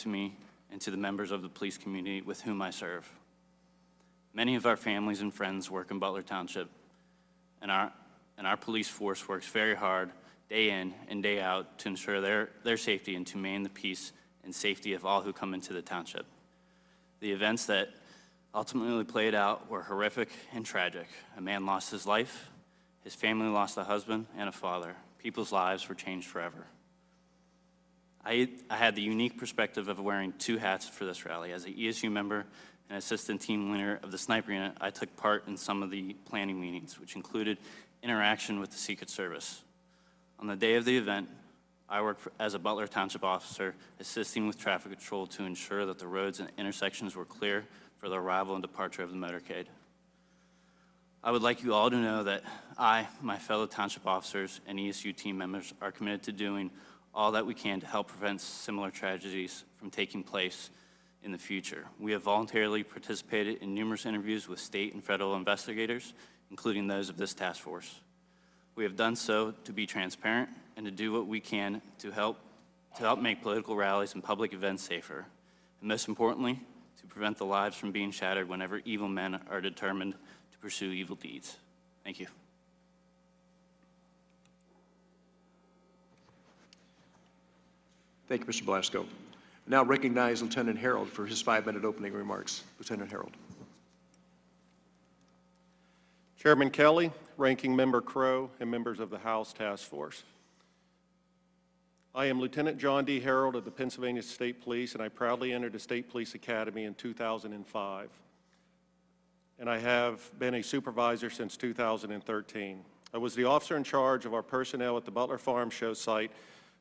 to me and to the members of the police community with whom I serve. Many of our families and friends work in Butler Township, and our police force works very hard day in and day out to ensure their safety and to maintain the peace and safety of all who come into the township. The events that ultimately played out were horrific and tragic. A man lost his life, his family lost a husband and a father. People's lives were changed forever. I had the unique perspective of wearing two hats for this rally. As an ESU member and assistant team leader of the sniper unit, I took part in some of the planning meetings, which included interaction with the Secret Service. On the day of the event, I worked as a Butler Township officer, assisting with traffic control to ensure that the roads and intersections were clear for the arrival and departure of the motorcade. I would like you all to know that I, my fellow township officers, and ESU team members are committed to doing all that we can to help prevent similar tragedies from taking place in the future. We have voluntarily participated in numerous interviews with state and federal investigators, including those of this task force. We have done so to be transparent and to do what we can to help make political rallies and public events safer, and most importantly, to prevent the lives from being shattered whenever evil men are determined to pursue evil deeds. Thank you. Thank you, Mr. Blasco. I now recognize Lieutenant Harold for his 5-minute opening remarks. Lieutenant Harold. Chairman Kelly, Ranking Member Crow, and members of the House Task Force. I am Lieutenant John D. Harold of the Pennsylvania State Police, and I proudly entered the State Police Academy in 2005. And I have been a supervisor since 2013. I was the officer in charge of our personnel at the Butler Farm Show site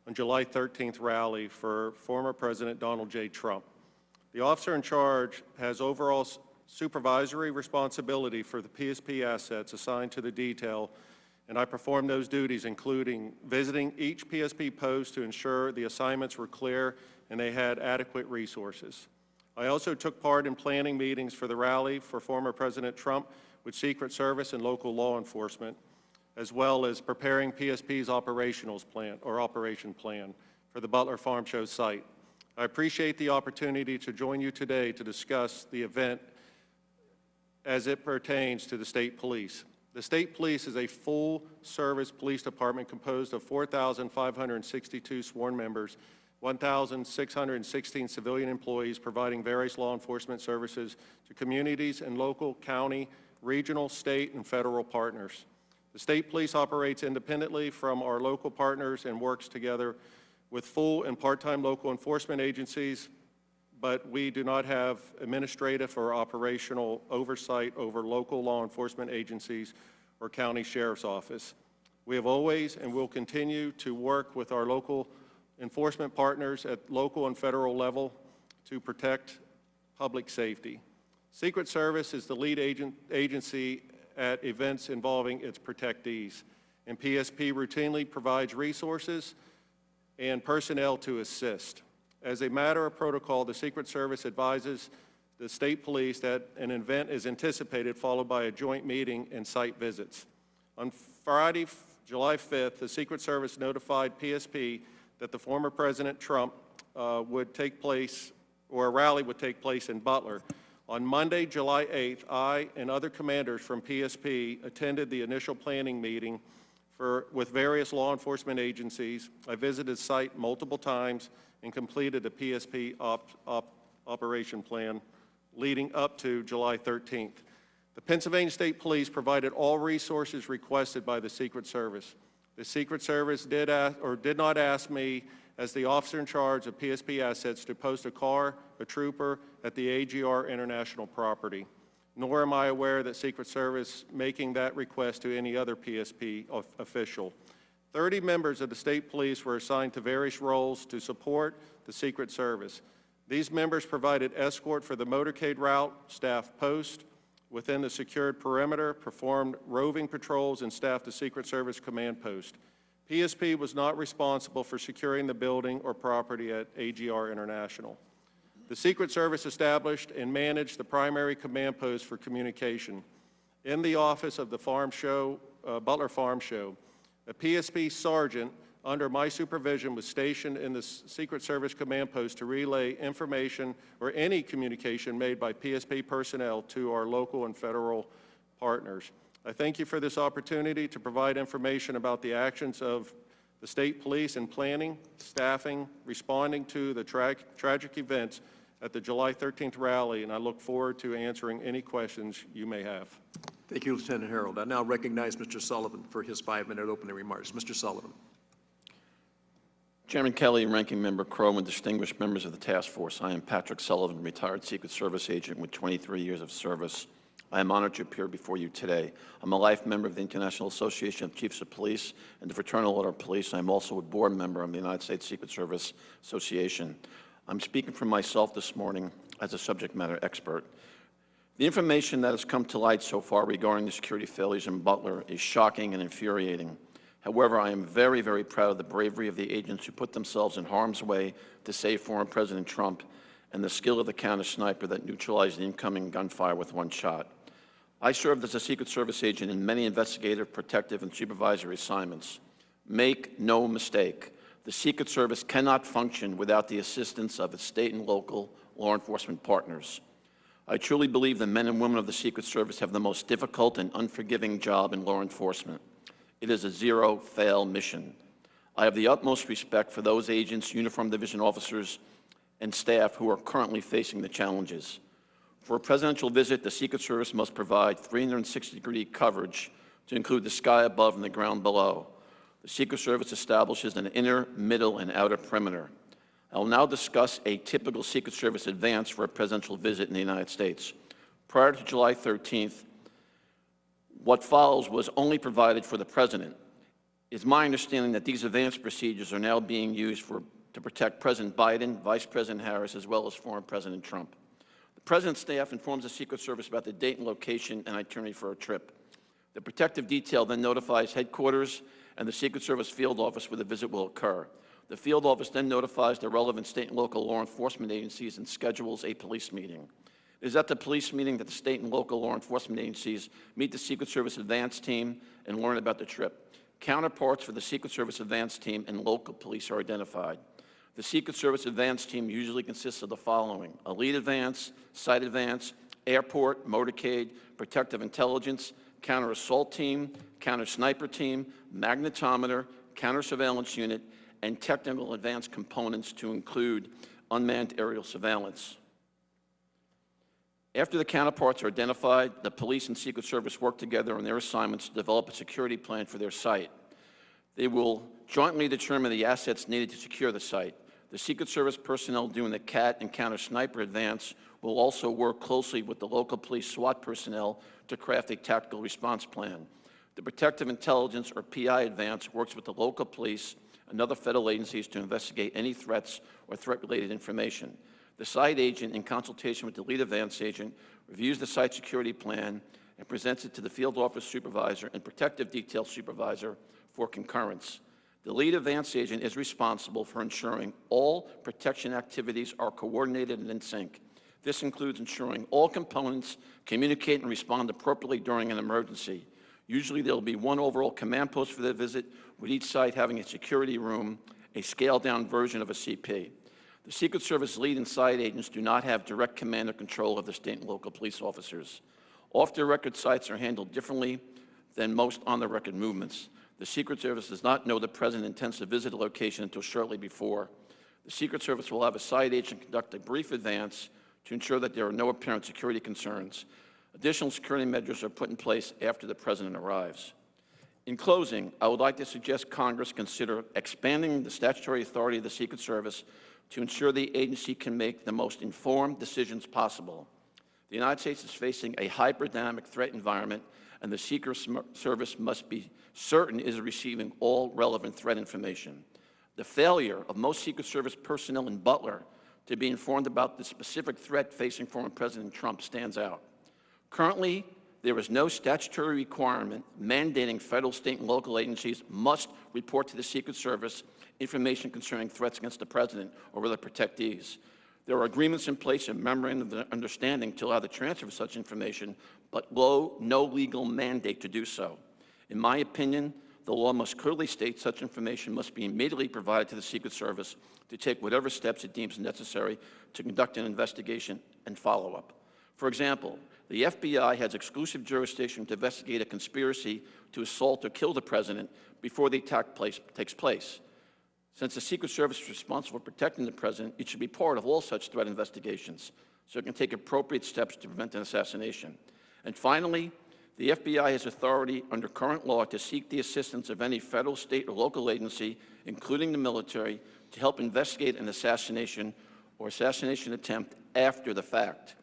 on July 13th rally for former President Donald J. Trump. The officer in charge has overall supervisory responsibility for the PSP assets assigned to the detail, and I performed those duties, including visiting each PSP post to ensure the assignments were clear and they had adequate resources. I also took part in planning meetings for the rally for former President Trump with Secret Service and local law enforcement, as well as preparing PSP's operation plan for the Butler Farm Show site. I appreciate the opportunity to join you today to discuss the event as it pertains to the state police. The state police is a full-service police department composed of 4,562 sworn members, 1,616 civilian employees providing various law enforcement services to communities and local, county, regional, state, and federal partners. The state police operates independently from our local partners and works together with full and part-time local enforcement agencies, but we do not have administrative or operational oversight over local law enforcement agencies or county sheriff's office. We have always and will continue to work with our local enforcement partners at local and federal level to protect public safety. Secret Service is the lead agency at events involving its protectees, and PSP routinely provides resources and personnel to assist. As a matter of protocol, the Secret Service advises the state police that an event is anticipated, followed by a joint meeting and site visits. On Friday, July 5th, the Secret Service notified PSP that the former President Trump a rally would take place in Butler. On Monday, July 8th, I and other commanders from PSP attended the initial planning meeting with various law enforcement agencies. I visited the site multiple times and completed a PSP operation plan leading up to July 13th. The Pennsylvania State Police provided all resources requested by the Secret Service. The Secret Service did not ask me, as the officer in charge of PSP assets, to post a car, a trooper, at the AGR International property, nor am I aware that Secret Service making that request to any other PSP official. 30 members of the state police were assigned to various roles to support the Secret Service. These members provided escort for the motorcade route, staffed post within the secured perimeter, performed roving patrols, and staffed the Secret Service command post. PSP was not responsible for securing the building or property at AGR International. The Secret Service established and managed the primary command post for communication. In the office of the Butler Farm Show, a PSP sergeant under my supervision, was stationed in the Secret Service Command Post to relay information or any communication made by PSP personnel to our local and federal partners. I thank you for this opportunity to provide information about the actions of the state police in planning, staffing, responding to the tragic events at the July 13th rally, and I look forward to answering any questions you may have. Thank you, Lieutenant Harold. I now recognize Mr. Sullivan for his 5-minute opening remarks. Mr. Sullivan. Chairman Kelly, Ranking Member Crow, and distinguished members of the task force, I am Patrick Sullivan, retired Secret Service agent with 23 years of service. I am honored to appear before you today. I'm a life member of the International Association of Chiefs of Police and the Fraternal Order of Police. I'm also a board member of the United States Secret Service Association. I'm speaking for myself this morning as a subject matter expert. The information that has come to light so far regarding the security failures in Butler is shocking and infuriating. However, I am very, very proud of the bravery of the agents who put themselves in harm's way to save former President Trump and the skill of the counter-sniper that neutralized the incoming gunfire with one shot. I served as a Secret Service agent in many investigative, protective, and supervisory assignments. Make no mistake, the Secret Service cannot function without the assistance of its state and local law enforcement partners. I truly believe the men and women of the Secret Service have the most difficult and unforgiving job in law enforcement. It is a zero-fail mission. I have the utmost respect for those agents, uniformed division officers, and staff who are currently facing the challenges. For a presidential visit, the Secret Service must provide 360-degree coverage to include the sky above and the ground below. The Secret Service establishes an inner, middle, and outer perimeter. I will now discuss a typical Secret Service advance for a presidential visit in the United States. Prior to July 13th, what follows was only provided for the President. It's my understanding that these advance procedures are now being used to protect President Biden, Vice President Harris, as well as former President Trump. The President's staff informs the Secret Service about the date and location and itinerary for a trip. The protective detail then notifies headquarters and the Secret Service field office where the visit will occur. The field office then notifies the relevant state and local law enforcement agencies and schedules a police meeting. It is at the police meeting that the state and local law enforcement agencies meet the Secret Service advance team and learn about the trip. Counterparts for the Secret Service advance team and local police are identified. The Secret Service advance team usually consists of the following: a lead advance, site advance, airport, motorcade, protective intelligence, counter-assault team, counter-sniper team, magnetometer, counter-surveillance unit, and technical advance components to include unmanned aerial surveillance. After the counterparts are identified, the police and Secret Service work together on their assignments to develop a security plan for their site. They will jointly determine the assets needed to secure the site. The Secret Service personnel doing the CAT and counter-sniper advance will also work closely with the local police SWAT personnel to craft a tactical response plan. The Protective Intelligence, or PI advance, works with the local police and other federal agencies to investigate any threats or threat-related information. The site agent, in consultation with the lead advance agent, reviews the site security plan and presents it to the field office supervisor and protective detail supervisor for concurrence. The lead advance agent is responsible for ensuring all protection activities are coordinated and in sync. This includes ensuring all components communicate and respond appropriately during an emergency. Usually there will be one overall command post for the visit, with each site having a security room, a scaled-down version of a CP. The Secret Service lead and site agents do not have direct command or control of the state and local police officers. Off-the-record sites are handled differently than most on-the-record movements. The Secret Service does not know the President intends to visit a location until shortly before. The Secret Service will have a site agent conduct a brief advance to ensure that there are no apparent security concerns. Additional security measures are put in place after the President arrives. In closing, I would like to suggest Congress consider expanding the statutory authority of the Secret Service to ensure the agency can make the most informed decisions possible. The United States is facing a hyper-dynamic threat environment, and the Secret Service must be certain it is receiving all relevant threat information. The failure of most Secret Service personnel in Butler to be informed about the specific threat facing former President Trump stands out. Currently, there is no statutory requirement mandating federal, state, and local agencies must report to the Secret Service information concerning threats against the President or other protectees. There are agreements in place and memorandum of understanding to allow the transfer of such information, but no legal mandate to do so. In my opinion, The law must clearly state such information must be immediately provided to the Secret Service to take whatever steps it deems necessary to conduct an investigation and follow-up. For example, the FBI has exclusive jurisdiction to investigate a conspiracy to assault or kill the president before the attack takes place. Since the Secret Service is responsible for protecting the president, it should be part of all such threat investigations so it can take appropriate steps to prevent an assassination. And finally, the FBI has authority under current law to seek the assistance of any federal, state, or local agency, including the military, to help investigate an assassination or assassination attempt after the fact.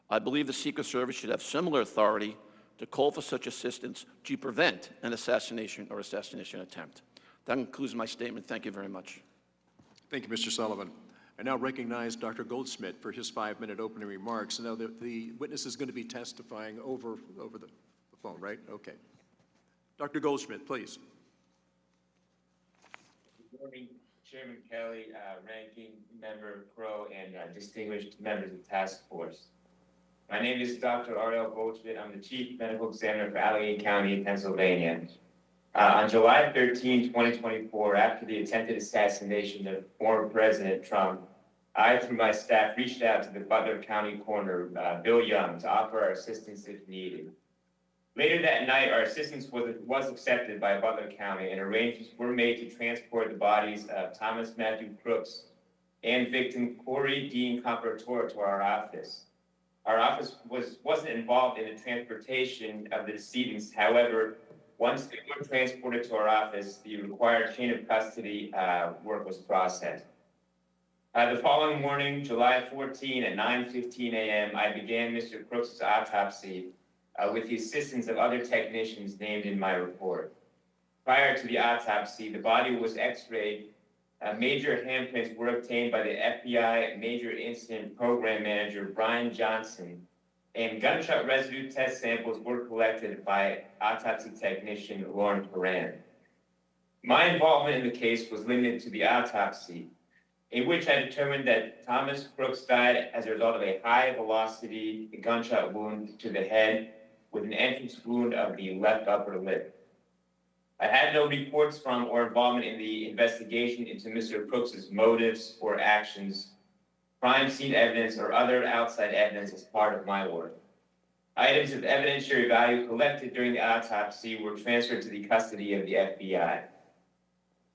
I believe the Secret Service should have similar authority to call for such assistance to prevent an assassination or assassination attempt. That concludes my statement. Thank you very much. Thank you, Mr. Sullivan. I now recognize Dr. Goldsmith for his 5-minute opening remarks. Now, the witness is going to be testifying over the phone, right? Okay. Dr. Goldsmith, please. Good morning, Chairman Kelly, Ranking Member Crow, and distinguished members of the task force. My name is Dr. Ariel Goldschmidt. I'm the Chief Medical Examiner for Allegheny County, Pennsylvania. On July 13, 2024, after the attempted assassination of former President Trump, I, through my staff, reached out to the Butler County coroner, Bill Young, to offer our assistance if needed. Later that night, our assistance was accepted by Butler County, and arrangements were made to transport the bodies of Thomas Matthew Crooks and victim Corey Dean Comparator to our office. Our office wasn't involved in the transportation of the decedents. However, once they were transported to our office, the required chain of custody work was processed. The following morning, July 14 at 9:15 a.m., I began Mr. Crooks' autopsy with the assistance of other technicians named in my report. Prior to the autopsy, the body was x-rayed. Major handprints were obtained by the FBI Major Incident Program Manager, Brian Johnson, and gunshot residue test samples were collected by autopsy technician Lauren Coran. My involvement in the case was limited to the autopsy, in which I determined that Thomas Crooks died as a result of a high-velocity gunshot wound to the head with an entrance wound of the left upper lip. I had no reports from or involvement in the investigation into Mr. Crooks' motives or actions, crime scene evidence, or other outside evidence as part of my work. Items of evidentiary value collected during the autopsy were transferred to the custody of the FBI.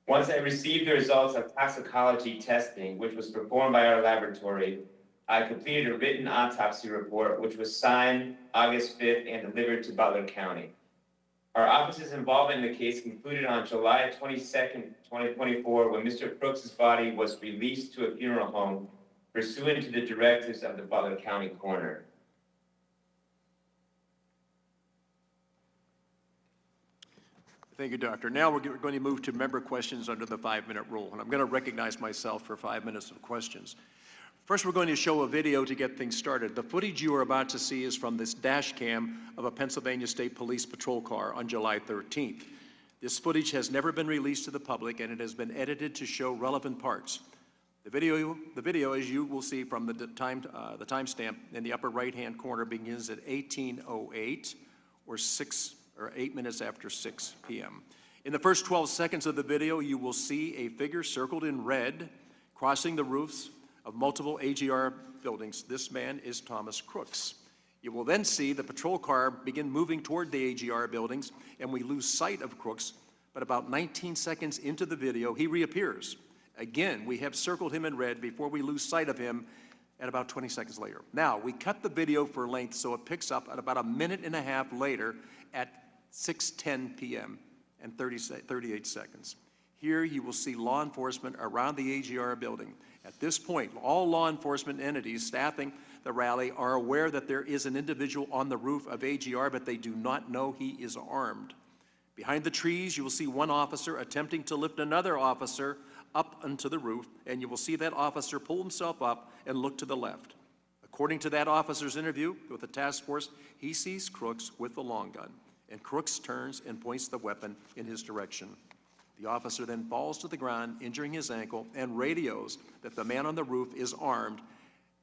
Once I received the results of toxicology testing, which was performed by our laboratory, I completed a written autopsy report, which was signed August 5th and delivered to Butler County. Our office's involvement in the case concluded on July 22nd, 2024, when Mr. Crooks' body was released to a funeral home pursuant to the directives of the Butler County coroner. Thank you, Doctor. Now we're going to move to member questions under the 5-minute rule, and I'm going to recognize myself for 5 minutes of questions. First, we're going to show a video to get things started. The footage you are about to see is from this dash cam of a Pennsylvania State Police patrol car on July 13th. This footage has never been released to the public, and it has been edited to show relevant parts. The video, as you will see from the timestamp in the upper right-hand corner, begins at 18:08 or 8 minutes after 6 p.m. In the first 12 seconds of the video, you will see a figure circled in red crossing the roofs of multiple AGR buildings. This man is Thomas Crooks. You will then see the patrol car begin moving toward the AGR buildings, and we lose sight of Crooks, but about 19 seconds into the video, he reappears. Again, we have circled him in red before we lose sight of him at about 20 seconds later. Now, we cut the video for length, so it picks up at about a minute and a half later at 6:10 p.m. and 38 seconds. Here you will see law enforcement around the AGR building. At this point, all law enforcement entities staffing the rally are aware that there is an individual on the roof of AGR, but they do not know he is armed. Behind the trees, you will see one officer attempting to lift another officer up onto the roof, and you will see that officer pull himself up and look to the left. According to that officer's interview with the task force, he sees Crooks with the long gun, and Crooks turns and points the weapon in his direction. The officer then falls to the ground, injuring his ankle, and radios that the man on the roof is armed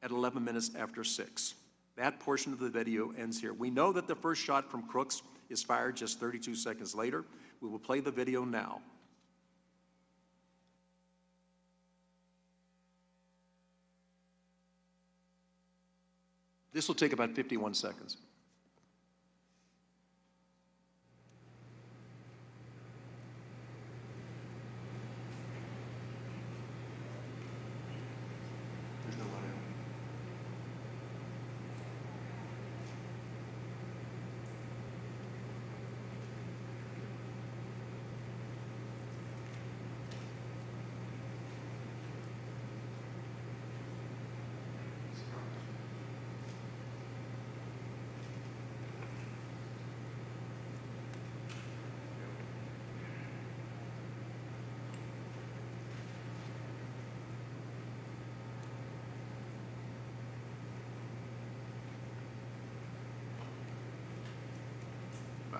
at 11 minutes after 6. That portion of the video ends here. We know that the first shot from Crooks is fired just 32 seconds later, We will play the video now. This will take about 51 seconds.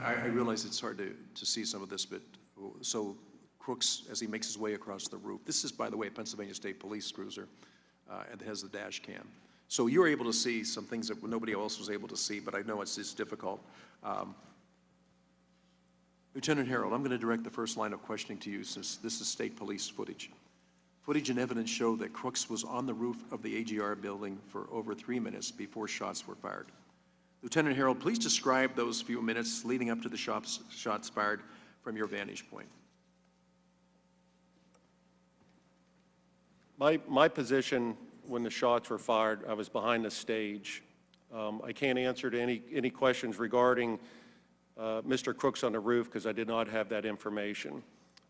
I realize it's hard to see some of this, but so Crooks, as he makes his way across the roof, this is, by the way, a Pennsylvania State Police cruiser, and it has the dash cam. So you were able to see some things that nobody else was able to see, but I know it's difficult. Lieutenant Harold, I'm going to direct the first line of questioning to you since this is state police footage. Footage and evidence show that Crooks was on the roof of the AGR building for over 3 minutes before shots were fired. Lieutenant Harold, please describe those few minutes leading up to the shots fired from your vantage point. My position when the shots were fired, I was behind the stage. I can't answer to any questions regarding Mr. Crooks on the roof because I did not have that information.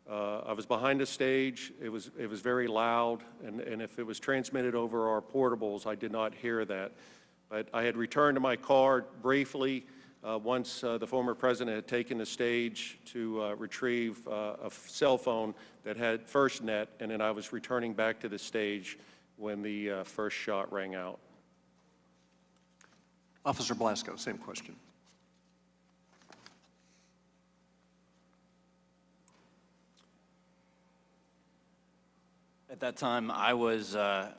I was behind the stage. It was very loud, and if it was transmitted over our portables, I did not hear that. But I had returned to my car briefly once the former president had taken the stage to retrieve a cell phone that had FirstNet, and then I was returning back to the stage when the first shot rang out. Officer Blasco, same question. At that time, I was at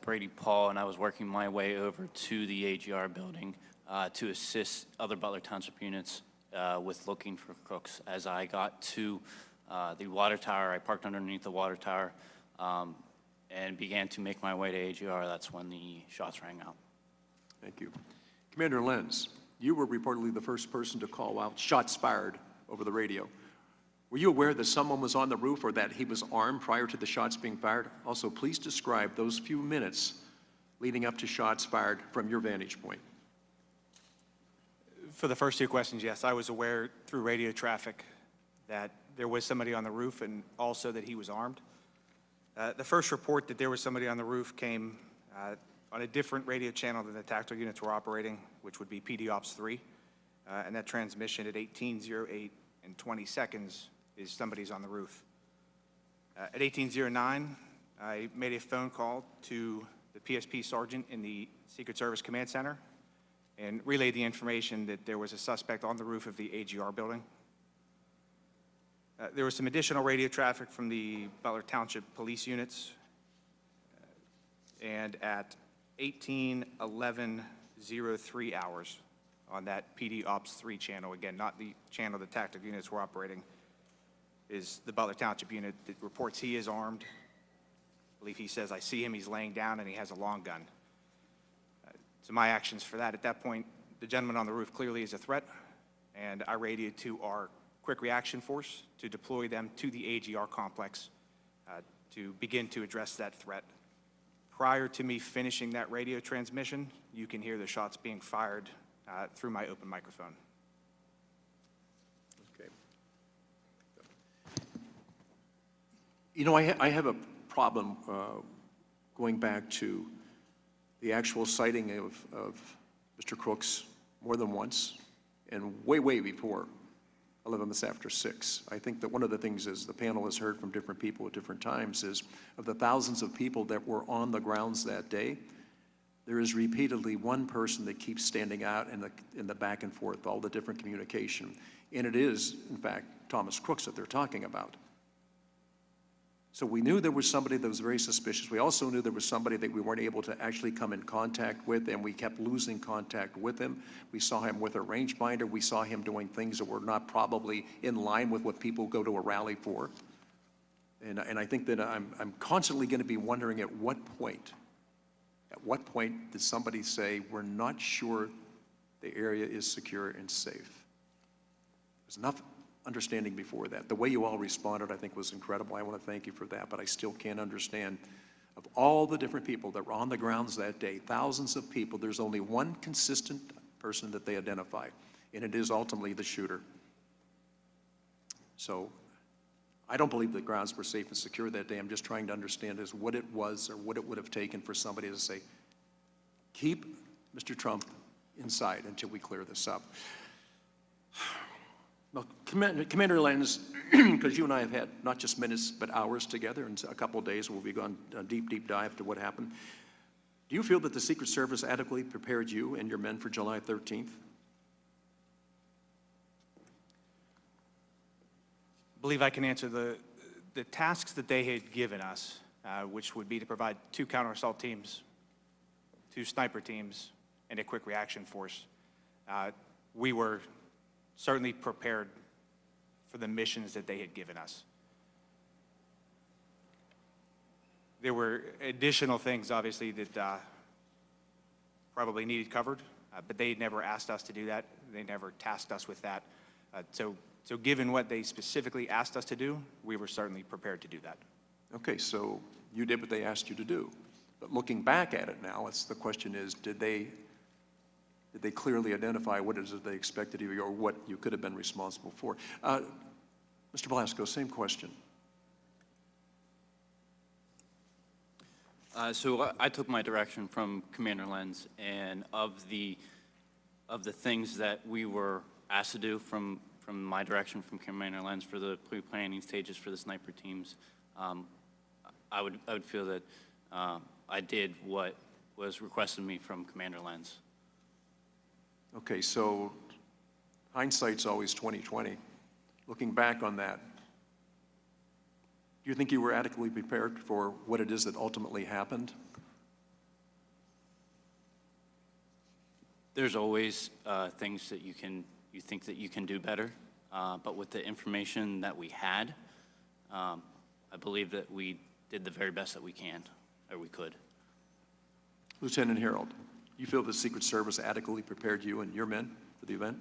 Brady Paul, and I was working my way over to the AGR building to assist other Butler Township units with looking for Crooks. As I got to the water tower, I parked underneath the water tower and began to make my way to AGR. That's when the shots rang out. Thank you. Commander Lenz, you were reportedly the first person to call out shots fired over the radio. Were you aware that someone was on the roof or that he was armed prior to the shots being fired? Also, please describe those few minutes leading up to shots fired from your vantage point. For the first two questions, yes, I was aware through radio traffic that there was somebody on the roof and also that he was armed. The first report that there was somebody on the roof came on a different radio channel than the tactical units were operating, which would be PD Ops 3, and that transmission at 18:08 and 20 seconds is somebody's on the roof. At 18:09, I made a phone call to the PSP sergeant in the Secret Service Command Center and relayed the information that there was a suspect on the roof of the AGR building. There was some additional radio traffic from the Butler Township police units, and at 18:11:03 hours on that PD Ops 3 channel, again, not the channel the tactical units were operating, is the Butler Township unit that reports he is armed. I believe he says, I see him, he's laying down, and he has a long gun. So my actions for that, at that point, the gentleman on the roof clearly is a threat, and I radioed to our quick reaction force to deploy them to the AGR complex to begin to address that threat. Prior to me finishing that radio transmission, you can hear the shots being fired through my open microphone. Okay. You know, I have a problem going back to the actual sighting of Mr. Crooks more than once and way before 11 minutes after 6. I think that one of the things is the panel has heard from different people at different times is of the thousands of people that were on the grounds that day, there is repeatedly one person that keeps standing out in the back and forth, all the different communication. And it is, in fact, Thomas Crooks that they're talking about. So we knew there was somebody that was very suspicious. We also knew there was somebody that we weren't able to actually come in contact with, and we kept losing contact with him. We saw him with a rangefinder. We saw him doing things that were not probably in line with what people go to a rally for. And I think that I'm constantly going to be wondering at what point did somebody say, we're not sure the area is secure and safe? There's enough understanding before that. The way you all responded, I think, was incredible. I want to thank you for that, but I still can't understand, of all the different people that were on the grounds that day, thousands of people, there's only one consistent person that they identify, and it is ultimately the shooter. So I don't believe the grounds were safe and secure that day. I'm just trying to understand is what it was or what it would have taken for somebody to say, keep Mr. Trump inside until we clear this up. Well, Commander Lenz, because you and I have had not just minutes but hours together, and a couple of days we'll be going a deep dive to what happened. Do you feel that the Secret Service adequately prepared you and your men for July 13th? I believe I can answer the tasks that they had given us, which would be to provide 2 counter-assault teams, 2 sniper teams, and a quick reaction force. We were certainly prepared for the missions that they had given us. There were additional things, obviously, that probably needed covered, but they never asked us to do that. They never tasked us with that. So given what they specifically asked us to do, we were certainly prepared to do that. Okay, so you did what they asked you to do. But looking back at it now, the question is, did they clearly identify what it is that they expected of you or what you could have been responsible for? Mr. Blasco, same question. So I took my direction from Commander Lenz, and of the things that we were asked to do from my direction from Commander Lenz for the pre-planning stages for the sniper teams, I would feel that I did what was requested of me from Commander Lenz. Okay, so hindsight's always 20/20. Looking back on that, do you think you were adequately prepared for what it is that ultimately happened? There's always things that you think that you can do better, but with the information that we had, I believe that we did the very best that we can, or we could. Lieutenant Harold, you feel the Secret Service adequately prepared you and your men for the event?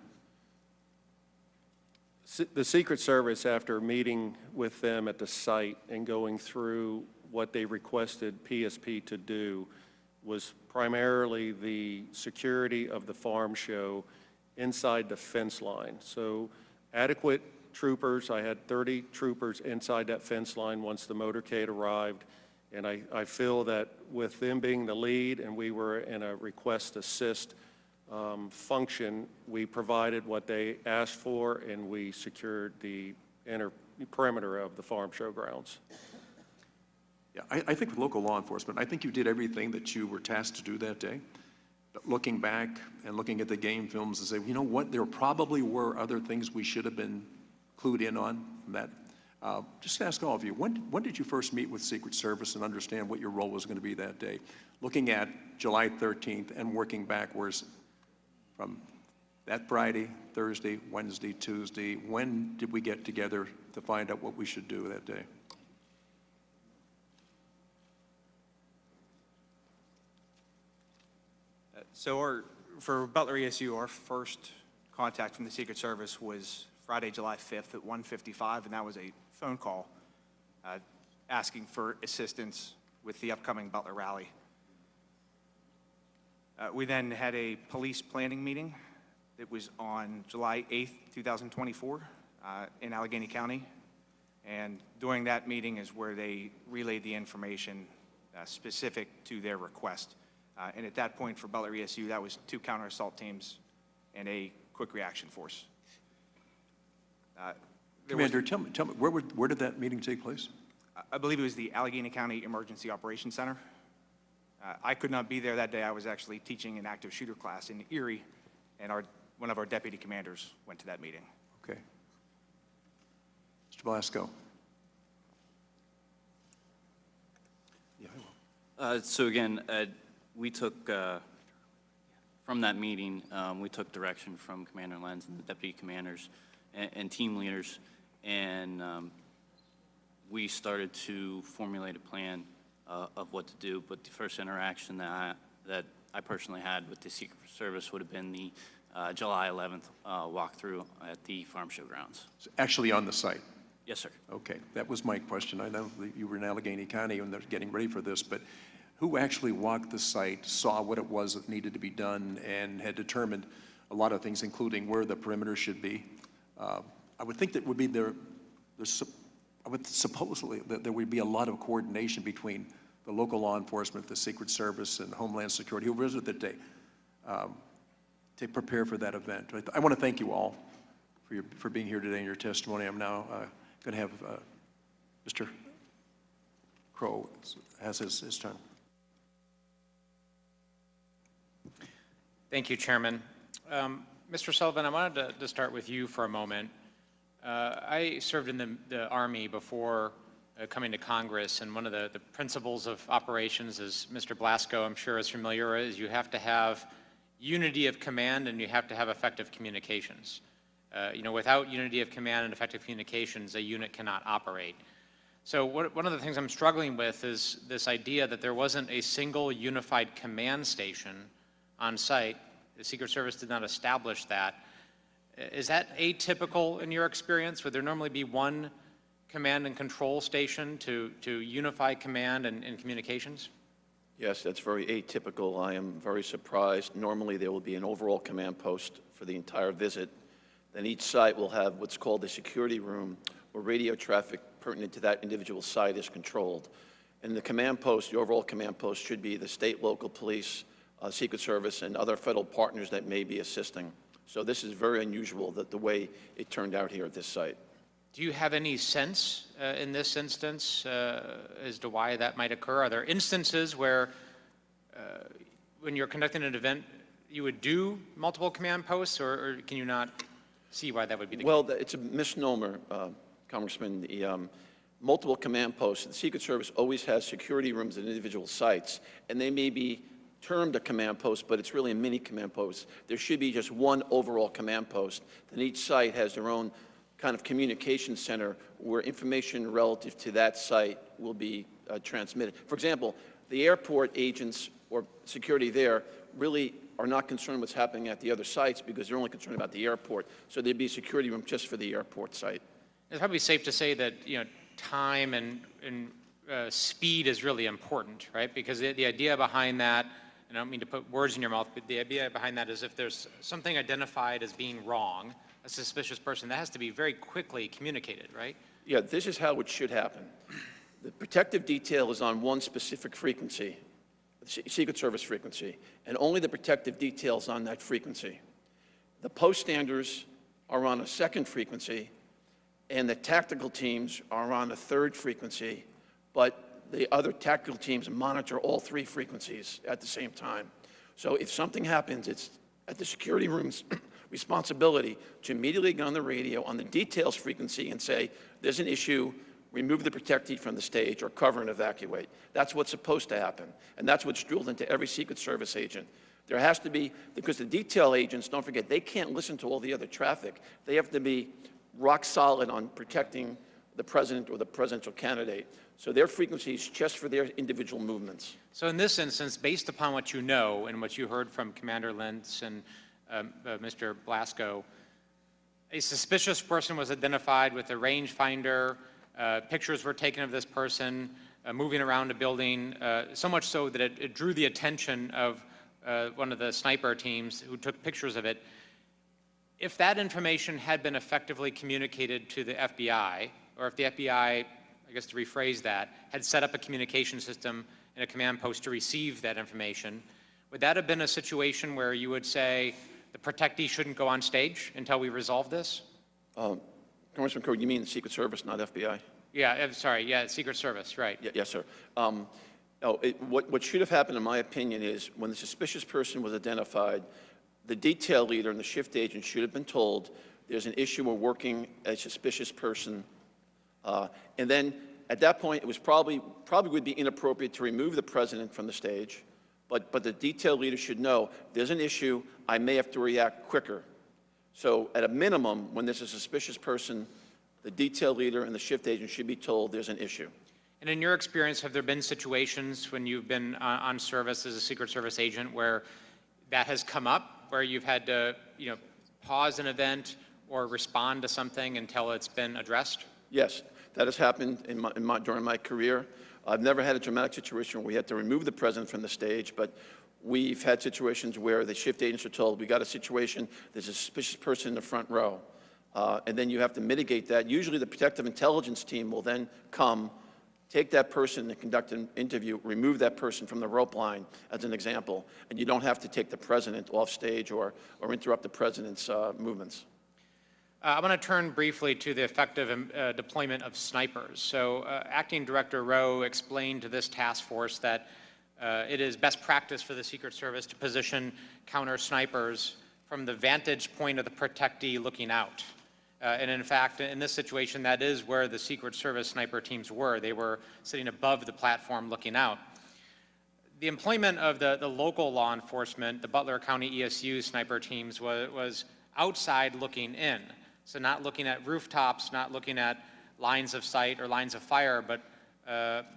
The Secret Service, after meeting with them at the site and going through what they requested PSP to do, was primarily the security of the farm show inside the fence line. So adequate troopers, I had 30 troopers inside that fence line once the motorcade arrived, and I feel that with them being the lead and we were in a request assist function, we provided what they asked for and we secured the inner perimeter of the farm show grounds. Yeah, I think with local law enforcement, I think you did everything that you were tasked to do that day. But looking back and looking at the game films and say, you know what, there probably were other things we should have been clued in on from that. Just to ask all of you, when did you first meet with Secret Service and understand what your role was going to be that day? Looking at July 13th and working backwards from that Friday, Thursday, Wednesday, Tuesday, when did we get together to find out what we should do that day? So for Butler ESU, our first contact from the Secret Service was Friday, July 5th at 1:55, and that was a phone call asking for assistance with the upcoming Butler rally. We then had a police planning meeting that was on July 8th, 2024 in Allegheny County, and during that meeting is where they relayed the information specific to their request. And at that point for Butler ESU, that was 2 counter-assault teams and a quick reaction force. Commander, tell me, where did that meeting take place? I believe it was the Allegheny County Emergency Operations Center. I could not be there that day. I was actually teaching an active shooter class in Erie, and one of our deputy commanders went to that meeting. Okay. Mr. Blasco. So again, we took, from that meeting, we took direction from Commander Lenz and the deputy commanders and team leaders, and we started to formulate a plan of what to do. But the first interaction that I personally had with the Secret Service would have been the July 11th walkthrough at the farm show grounds. Actually on the site? Yes, sir. Okay, that was my question. I know that you were in Allegheny County and they're getting ready for this, but who actually walked the site, saw what it was that needed to be done, and had determined a lot of things, including where the perimeter should be? I would think that would be I would supposedly that there would be a lot of coordination between the local law enforcement, the Secret Service, and Homeland Security, who visited that day, to prepare for that event. I want to thank you all for being here today in your testimony. I'm now going to have Mr. Crow has his turn. Thank you, Chairman. Mr. Sullivan, I wanted to start with you for a moment. I served in the Army before coming to Congress, and one of the principles of operations, as Mr. Blasco, I'm sure, is familiar, is you have to have unity of command and you have to have effective communications. Without unity of command and effective communications, a unit cannot operate. So one of the things I'm struggling with is this idea that there wasn't a single unified command station on site. The Secret Service did not establish that. Is that atypical in your experience? Would there normally be one command and control station to unify command and communications? Yes, that's very atypical. I am very surprised. Normally, there will be an overall command post for the entire visit. Then each site will have what's called the security room, where radio traffic pertinent to that individual site is controlled. And the command post, the overall command post, should be the state, local police, Secret Service, and other federal partners that may be assisting. So this is very unusual, that the way it turned out here at this site. Do you have any sense in this instance as to why that might occur? Are there instances where when you're conducting an event, you would do multiple command posts, or can you not see why that would be the case? Well, it's a misnomer, Congressman. The multiple command posts, the Secret Service always has security rooms at individual sites, and they may be termed a command post, but it's really a mini command post. There should be just one overall command post. Then each site has their own kind of communication center where information relative to that site will be transmitted. For example, the airport agents or security there really are not concerned what's happening at the other sites because they're only concerned about the airport. So there'd be a security room just for the airport site. It's probably safe to say that time and speed is really important, right? Because the idea behind that, and I don't mean to put words in your mouth, but the idea behind that is if there's something identified as being wrong, a suspicious person, that has to be very quickly communicated, right? Yeah, this is how it should happen. The protective detail is on one specific frequency, Secret Service frequency, and only the protective details on that frequency. The post standers are on a second frequency, and the tactical teams are on a third frequency, but the other tactical teams monitor all three frequencies at the same time. So if something happens, it's at the security room's responsibility to immediately go on the radio on the details frequency and say, there's an issue, remove the protectee from the stage or cover and evacuate. That's what's supposed to happen. And that's what's drilled into every Secret Service agent. There has to be, because the detail agents, don't forget, they can't listen to all the other traffic. They have to be rock solid on protecting the president or the presidential candidate. So their frequency is just for their individual movements. So in this instance, based upon what you know and what you heard from Commander Lentz and Mr. Blasco, a suspicious person was identified with a rangefinder. Pictures were taken of this person moving around a building, so much so that it drew the attention of one of the sniper teams who took pictures of it. If that information had been effectively communicated to the FBI, or if the FBI, I guess to rephrase that, had set up a communication system in a command post to receive that information, would that have been a situation where you would say the protectee shouldn't go on stage until we resolve this? Congressman Crow, you mean the Secret Service, not FBI? Yeah, I'm sorry, yeah, Secret Service, right. Yes, sir. What should have happened, in my opinion, is when the suspicious person was identified, the detail leader and the shift agent should have been told there's an issue, we're working a suspicious person, and then at that point, it was probably would be inappropriate to remove the president from the stage, but the detail leader should know there's an issue, I may have to react quicker. So at a minimum, when there's a suspicious person, the detail leader and the shift agent should be told there's an issue. And in your experience, have there been situations when you've been on service as a Secret Service agent where that has come up, where you've had to, pause an event or respond to something until it's been addressed? Yes, that has happened during my career. I've never had a dramatic situation where we had to remove the president from the stage, but we've had situations where the shift agents are told, we got a situation, there's a suspicious person in the front row. And then you have to mitigate that. Usually the protective intelligence team will then come, take that person and conduct an interview, remove that person from the rope line, as an example, and you don't have to take the president off stage or interrupt the president's movements. I want to turn briefly to the effective deployment of snipers. So Acting Director Rowe explained to this task force that it is best practice for the Secret Service to position counter snipers from the vantage point of the protectee looking out. And in fact, in this situation, that is where the Secret Service sniper teams were. They were sitting above the platform looking out. The employment of the local law enforcement, the Butler County ESU sniper teams, was outside looking in. So not looking at rooftops, not looking at lines of sight or lines of fire, but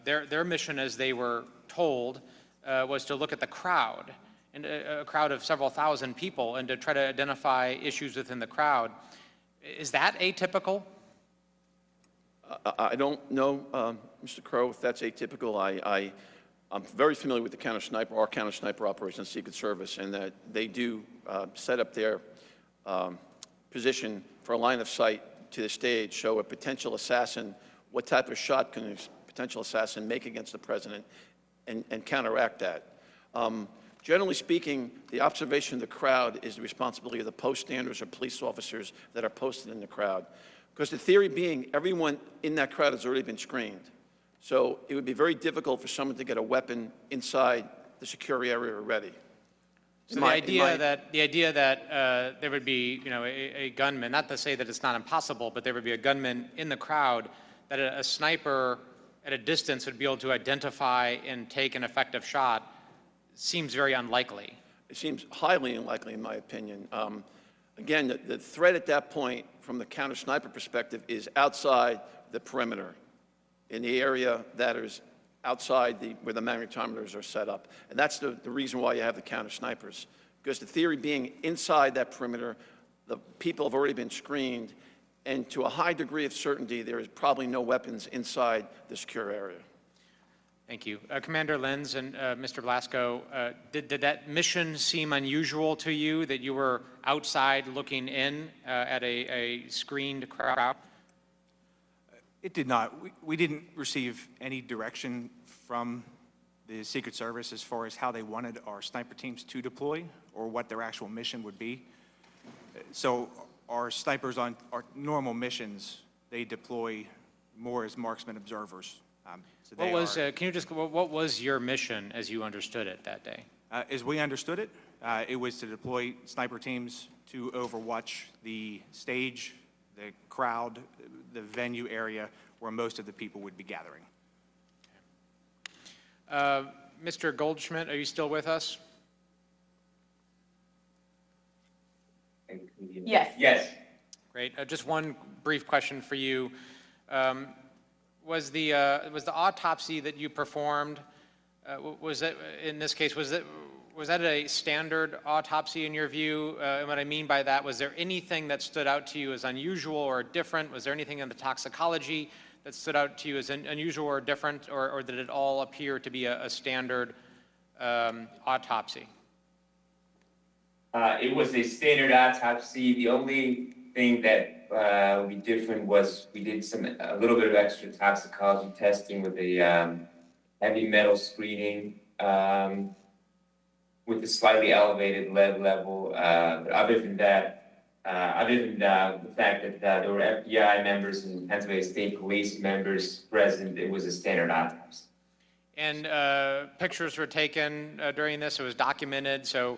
their mission, as they were told, was to look at the crowd, and a crowd of several thousand people, and to try to identify issues within the crowd. Is that atypical? I don't know, Mr. Crow, if that's atypical. I'm very familiar with the our counter-sniper operation in the Secret Service, and that they do set up their position for a line of sight to the stage, show a potential assassin, what type of shot can a potential assassin make against the president, and counteract that. Generally speaking, the observation of the crowd is the responsibility of the poststanders or police officers that are posted in the crowd. Because the theory being, everyone in that crowd has already been screened. So it would be very difficult for someone to get a weapon inside the secure area already. So the idea that there would be, a gunman, not to say that it's not impossible, but there would be a gunman in the crowd, that a sniper at a distance would be able to identify and take an effective shot, seems very unlikely. It seems highly unlikely, in my opinion. Again, the threat at that point, from the counter-sniper perspective, is outside the perimeter, in the area that is outside where the magnetometers are set up. And that's the reason why you have the counter-snipers. Because the theory being, inside that perimeter, the people have already been screened, and to a high degree of certainty, there is probably no weapons inside the secure area. Thank you. Commander Lenz and Mr. Blasco, did that mission seem unusual to you, that you were outside looking in at a screened crowd? It did not. We didn't receive any direction from the Secret Service as far as how they wanted our sniper teams to deploy or what their actual mission would be. So our snipers on our normal missions, they deploy more as marksman observers. So what was your mission as you understood it that day? As we understood it, it was to deploy sniper teams to overwatch the stage, the crowd, the venue area where most of the people would be gathering. Mr. Goldschmidt, are you still with us? Yes. Yes. Great. Just one brief question for you. Was the autopsy that you performed, was that, in this case, was that a standard autopsy in your view? And what I mean by that, was there anything that stood out to you as unusual or different? Was there anything in the toxicology that stood out to you as unusual or different, or did it all appear to be a standard autopsy? It was a standard autopsy. The only thing that we different was we did a little bit of extra toxicology testing with a heavy metal screening with a slightly elevated lead level. But other than that, the fact that there were FBI members and Pennsylvania State Police members present, it was a standard autopsy. And pictures were taken during this. It was documented. So